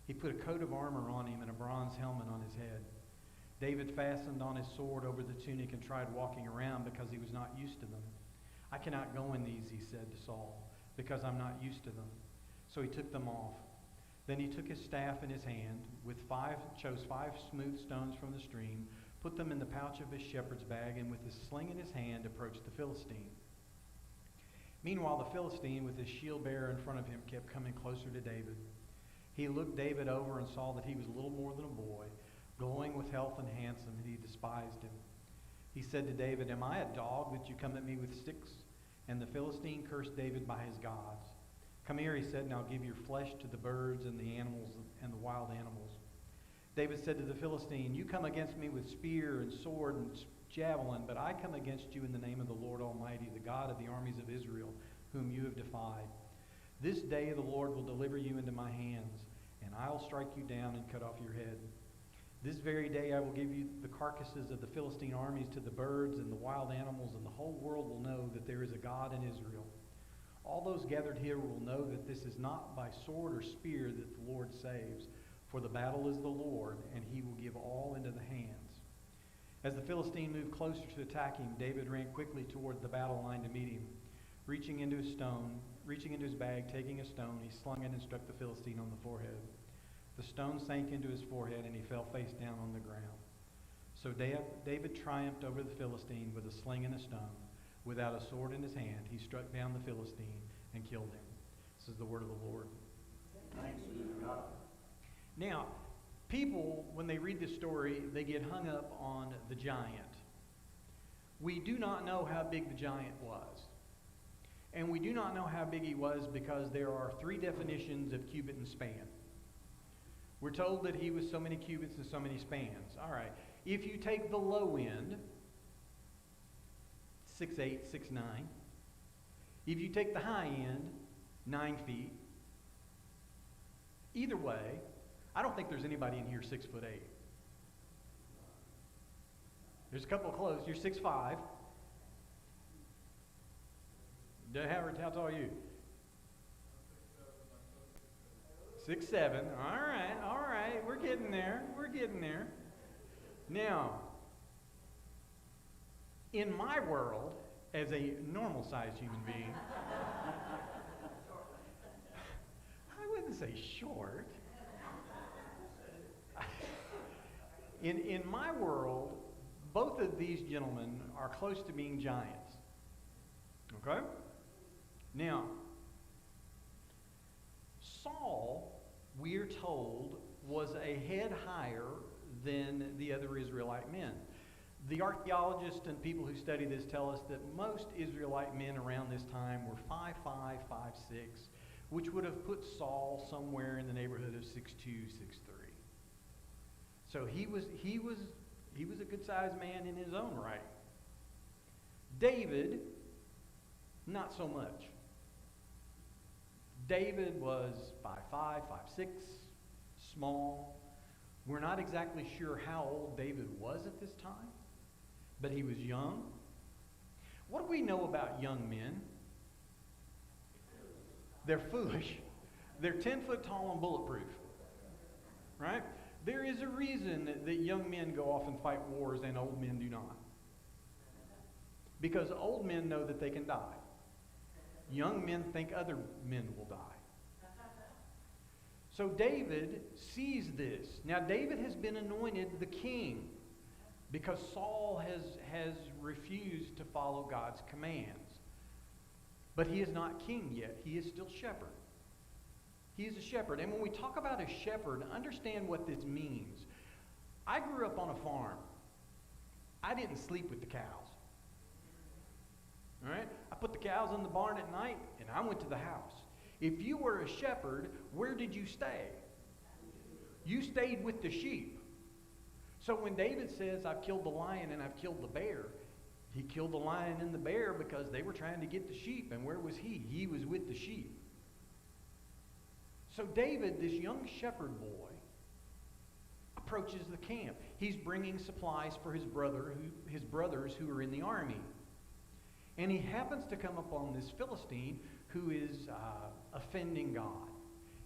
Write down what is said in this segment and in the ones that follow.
He put a coat of armor on him and a bronze helmet on his head. David fastened on his sword over the tunic and tried walking around because he was not used to them. I cannot go in these, he said to Saul, because I'm not used to them. So he took them off. Then he took his staff in his hand, chose five smooth stones from the stream, put them in the pouch of his shepherd's bag, and with his sling in his hand approached the Philistine. Meanwhile, the Philistine, with his shield bearer in front of him, kept coming closer to David. He looked David over and saw that he was little more than a boy, glowing with health and handsome, and he despised him. He said to David, "Am I a dog that you come at me with sticks?" And the Philistine cursed David by his gods. "Come here," he said, "and I'll give your flesh to the birds and the animals and the wild animals." David said to the Philistine, "You come against me with spear and sword and javelin, but I come against you in the name of the Lord Almighty, the God of the armies of Israel, whom you have defied. This day the Lord will deliver you into my hands, and I will strike you down and cut off your head. This very day I will give you the carcasses of the Philistine armies to the birds and the wild animals, and the whole world will know that there is a God in Israel. All those gathered here will know that this is not by sword or spear that the Lord saves, for the battle is the Lord, and he will give all into the hands." As the Philistine moved closer to attack him, David ran quickly toward the battle line to meet him. Reaching into his bag, taking a stone, he slung it and struck the Philistine on the forehead. The stone sank into his forehead, and he fell face down on the ground. So David triumphed over the Philistine with a sling and a stone. Without a sword in his hand, he struck down the Philistine and killed him. This is the word of the Lord. Thanks be to God. Now, people, when they read this story, they get hung up on the giant. We do not know how big the giant was. And we do not know how big he was because there are three definitions of cubit and span. We're told that he was so many cubits and so many spans. All right. If you take the low end, 6'8", 6'9". If you take the high end, 9 feet. Either way, I don't think there's anybody in here 6'8". There's a couple close. You're 6'5". Howard, how tall are you? 6'7". All right. We're getting there. Now, in my world, as a normal-sized human being, I wouldn't say short. In my world, both of these gentlemen are close to being giants. Okay? Now, Saul, we're told, was a head higher than the other Israelite men. The archaeologists and people who study this tell us that most Israelite men around this time were 5'5", 5'6", which would have put Saul somewhere in the neighborhood of 6'2", 6'3". So he was a good-sized man in his own right. David, not so much. David was 5'5", 5'6", small. We're not exactly sure how old David was at this time, but he was young. What do we know about young men? They're foolish. They're 10 foot tall and bulletproof. Right? There is a reason that young men go off and fight wars and old men do not. Because old men know that they can die. Young men think other men will die. So David sees this. Now David has been anointed the king because Saul has refused to follow God's commands. But he is not king yet. He is still shepherd. He is a shepherd. And when we talk about a shepherd, understand what this means. I grew up on a farm. I didn't sleep with the cows. All right? I put the cows in the barn at night, and I went to the house. If you were a shepherd, where did you stay? You stayed with the sheep. So when David says, "I've killed the lion and I've killed the bear," he killed the lion and the bear because they were trying to get the sheep. And where was he? He was with the sheep. So David, this young shepherd boy, approaches the camp. He's bringing supplies for his brothers who are in the army. And he happens to come upon this Philistine who is offending God.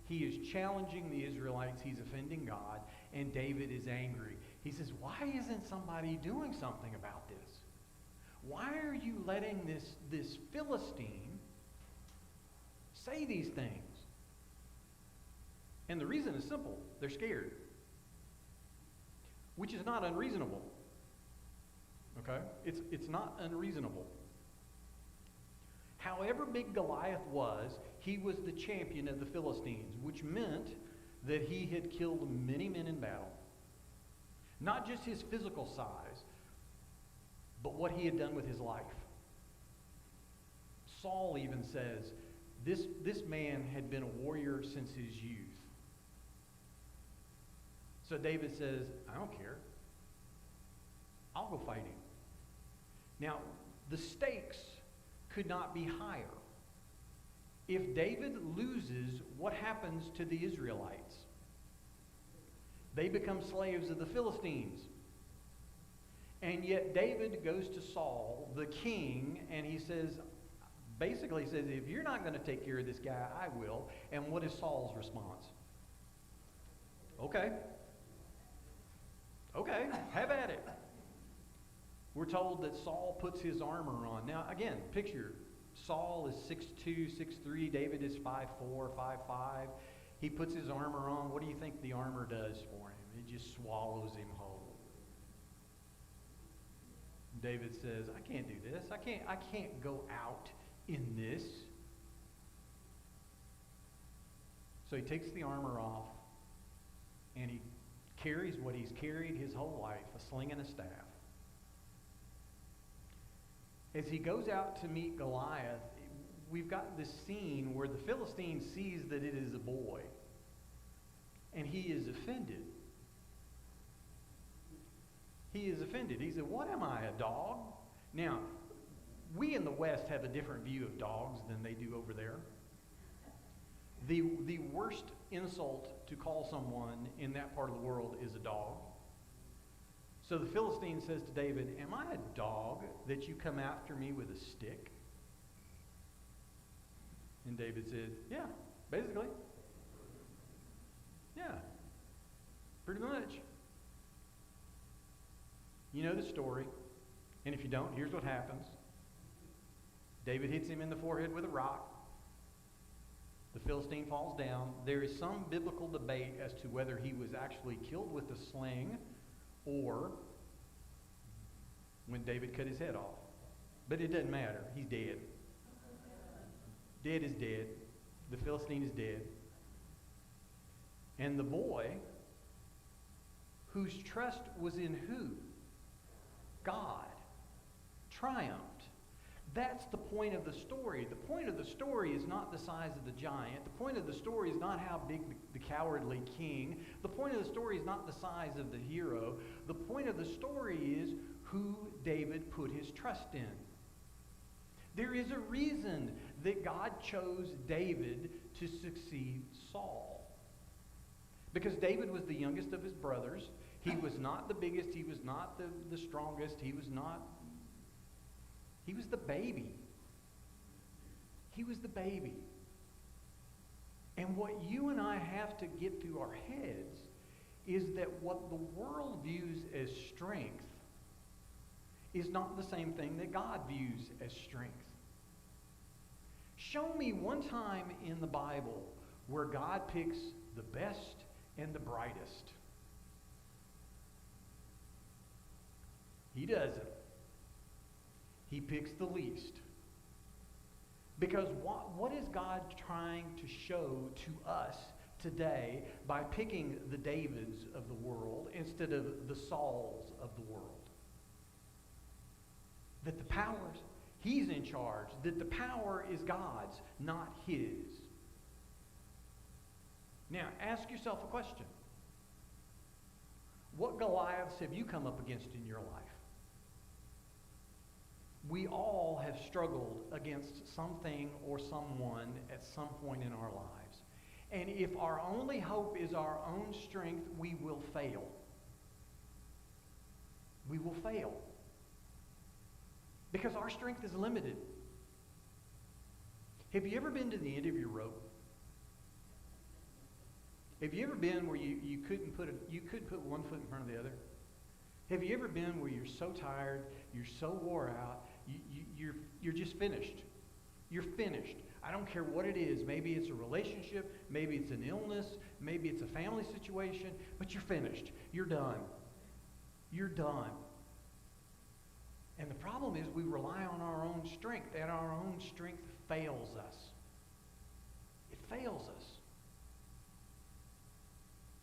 He is challenging the Israelites. He's offending God, and David is angry. He says, why isn't somebody doing something about this? Why are you letting this Philistine say these things? And the reason is simple. They're scared. Which is not unreasonable. Okay? It's not unreasonable. However big Goliath was, he was the champion of the Philistines, which meant that he had killed many men in battle. Not just his physical size, but what he had done with his life. Saul even says, this man had been a warrior since his youth. So David says, I don't care. I'll go fight him. Now, the stakes could not be higher. If David loses, what happens to the Israelites? They become slaves of the Philistines. And yet David goes to Saul, the king, and he says, basically says, if you're not going to take care of this guy, I will. And what is Saul's response? Okay. Okay, have at it. We're told that Saul puts his armor on. Now, again, picture, Saul is 6'2", 6'3", David is 5'4", 5'5". He puts his armor on. What do you think the armor does for him? It just swallows him whole. David says, I can't do this. I can't go out in this. So he takes the armor off, and he carries what he's carried his whole life, a sling and a staff. As he goes out to meet Goliath, we've got this scene where the Philistine sees that it is a boy, and he is offended. He is offended. He said, what am I, a dog? Now, we in the West have a different view of dogs than they do over there. The worst insult to call someone in that part of the world is a dog. So the Philistine says to David, am I a dog that you come after me with a stick? And David said, yeah, basically. Yeah, pretty much. You know the story. And if you don't, here's what happens. David hits him in the forehead with a rock. The Philistine falls down. There is some biblical debate as to whether he was actually killed with a sling or when David cut his head off. But it doesn't matter. He's dead. Dead is dead. The Philistine is dead. And the boy, whose trust was in who? God, triumphed. That's the point of the story. The point of the story is not the size of the giant. The point of the story is not how big the cowardly king. The point of the story is not the size of the hero. The point of the story is who David put his trust in. There is a reason that God chose David to succeed Saul. Because David was the youngest of his brothers. He was not the biggest. He was not the strongest. He was the baby. He was the baby. And what you and I have to get through our heads is that what the world views as strength is not the same thing that God views as strength. Show me one time in the Bible where God picks the best and the brightest. He doesn't. He picks the least. Because what is God trying to show to us today by picking the Davids of the world instead of the Sauls of the world? That the powers, he's in charge. That the power is God's, not his. Now, ask yourself a question. What Goliaths have you come up against in your life? We all have struggled against something or someone at some point in our lives. And if our only hope is our own strength, we will fail. We will fail. Because our strength is limited. Have you ever been to the end of your rope? Have you ever been where you couldn't put one foot in front of the other? Have you ever been where you're so tired, you're so wore out, you're just finished? You're finished. I don't care what it is. Maybe it's a relationship, maybe it's an illness, maybe it's a family situation, but you're finished. You're done. You're done. And the problem is we rely on our own strength, and our own strength fails us. It fails us.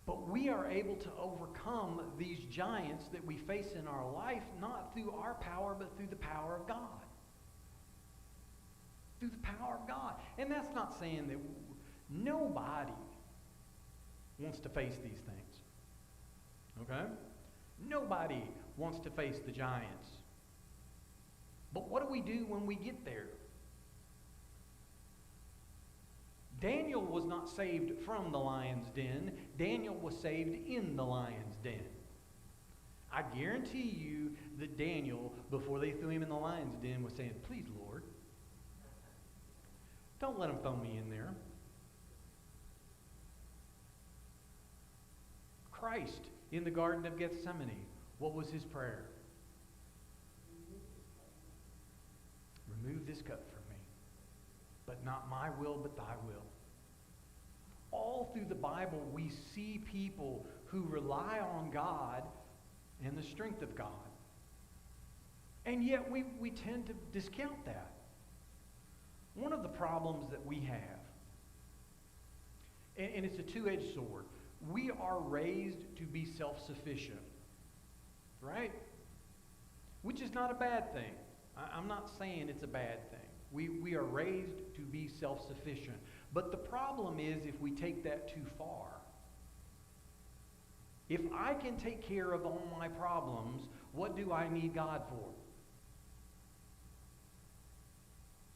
But we are able to overcome these giants that we face in our life, not through our power, but through the power of God. Through the power of God. And that's not saying that nobody wants to face these things. Okay? Nobody wants to face the giants. But what do we do when we get there? Daniel was not saved from the lion's den. Daniel was saved in the lion's den. I guarantee you that Daniel, before they threw him in the lion's den, was saying, "Please, Lord, don't let them throw me in there." Christ, in the Garden of Gethsemane, what was his prayer? Remove this cup from me, but not my will, but thy will. All through the Bible, we see people who rely on God and the strength of God. And yet we tend to discount that. One of the problems that we have, and it's a two-edged sword, we are raised to be self-sufficient, right? Which is not a bad thing. I'm not saying it's a bad thing. We are raised to be self-sufficient. But the problem is if we take that too far. If I can take care of all my problems, what do I need God for?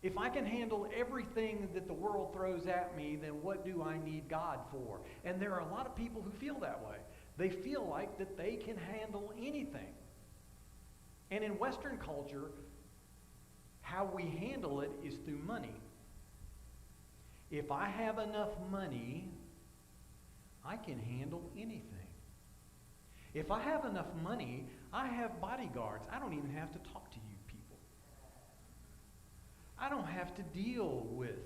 If I can handle everything that the world throws at me, then what do I need God for? And there are a lot of people who feel that way. They feel like that they can handle anything. And in Western culture, how we handle it is through money. If I have enough money, I can handle anything. If I have enough money, I have bodyguards. I don't even have to talk to you people. I don't have to deal with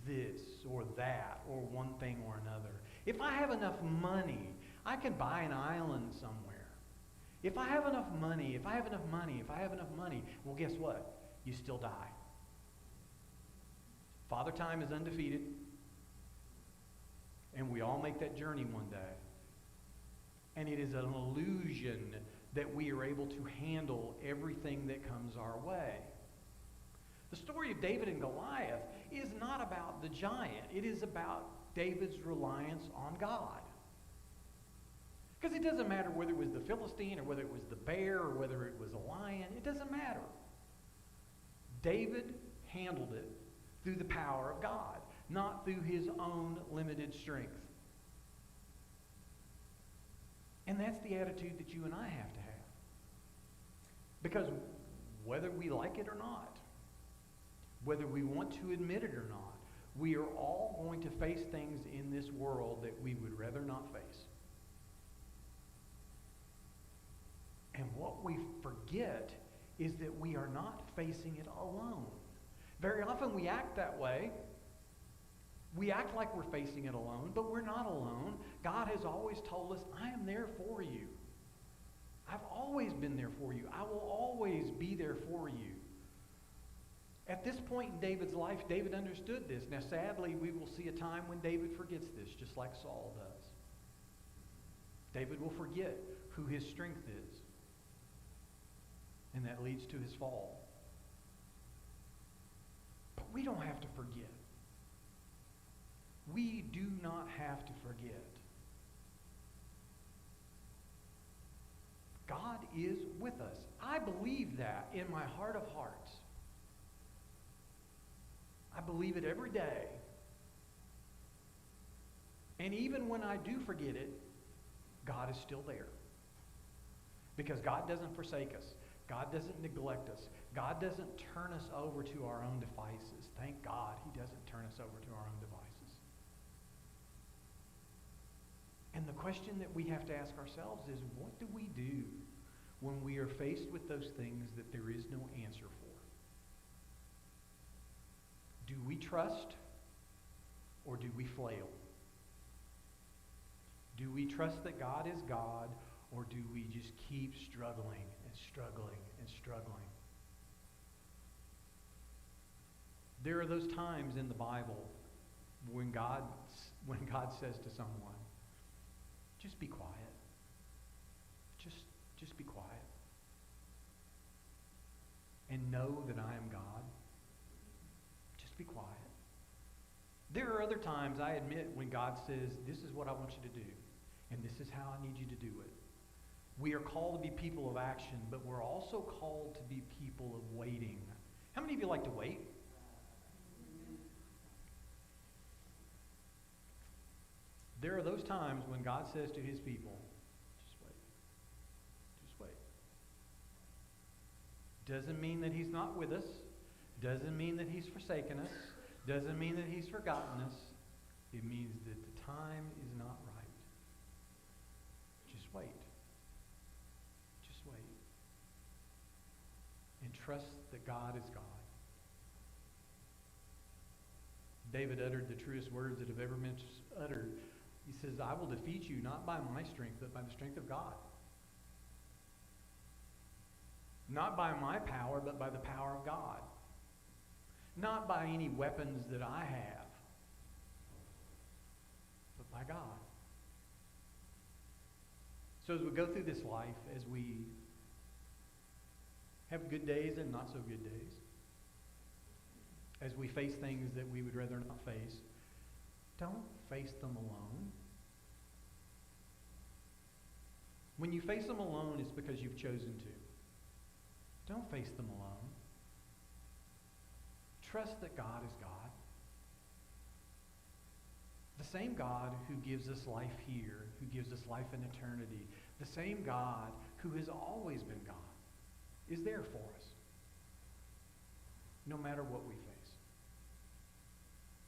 this or that or one thing or another. If I have enough money, I can buy an island somewhere. If I have enough money, well, guess what? You still die. Father Time is undefeated, and we all make that journey one day. And it is an illusion that we are able to handle everything that comes our way. The story of David and Goliath is not about the giant. It is about David's reliance on God. Because it doesn't matter whether it was the Philistine or whether it was the bear or whether it was a lion. It doesn't matter. David handled it through the power of God, not through his own limited strength. And that's the attitude that you and I have to have. Because whether we like it or not, whether we want to admit it or not, we are all going to face things in this world that we would rather not face. And what we forget is that we are not facing it alone. Very often we act that way. We act like we're facing it alone, but we're not alone. God has always told us, I am there for you. I've always been there for you. I will always be there for you. At this point in David's life, David understood this. Now, sadly, we will see a time when David forgets this, just like Saul does. David will forget who his strength is. And that leads to his fall. But we don't have to forget. We do not have to forget. God is with us. I believe that in my heart of hearts. I believe it every day. And even when I do forget it, God is still there. Because God doesn't forsake us. God doesn't neglect us. God doesn't turn us over to our own devices. Thank God He doesn't turn us over to our own devices. question that we have to ask ourselves is, what do we do when we are faced with those things that there is no answer for? Do we trust or do we flail? Do we trust that God is God, or do we just keep struggling and struggling and struggling? There are those times in the Bible when God says to someone, just be quiet. Just be quiet. And know that I am God. Just be quiet. There are other times, I admit, when God says, this is what I want you to do, and this is how I need you to do it. We are called to be people of action, but we're also called to be people of waiting. How many of you like to wait? There are those times when God says to his people, just wait. Just wait. Doesn't mean that he's not with us. Doesn't mean that he's forsaken us. Doesn't mean that he's forgotten us. It means that the time is not right. Just wait. Just wait. And trust that God is God. David uttered the truest words that have ever been uttered. He says, I will defeat you not by my strength, but by the strength of God. Not by my power, but by the power of God. Not by any weapons that I have, but by God. So as we go through this life, as we have good days and not so good days, as we face things that we would rather not face, don't face them alone. When you face them alone, it's because you've chosen to. Don't face them alone. Trust that God is God. The same God who gives us life here, who gives us life in eternity, the same God who has always been God, is there for us, no matter what we face,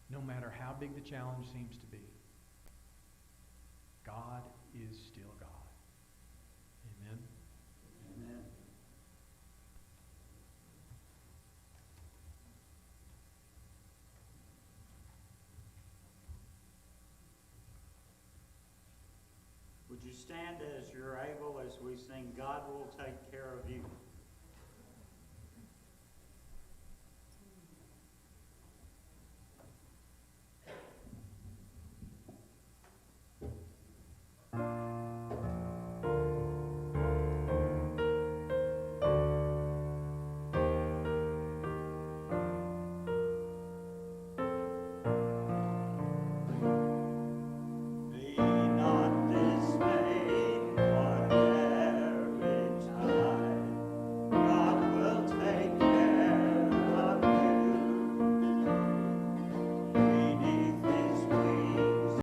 no matter how big the challenge seems to be. God is still God. Amen. Amen. Would you stand as you're able as we sing, God Will Take Care of You?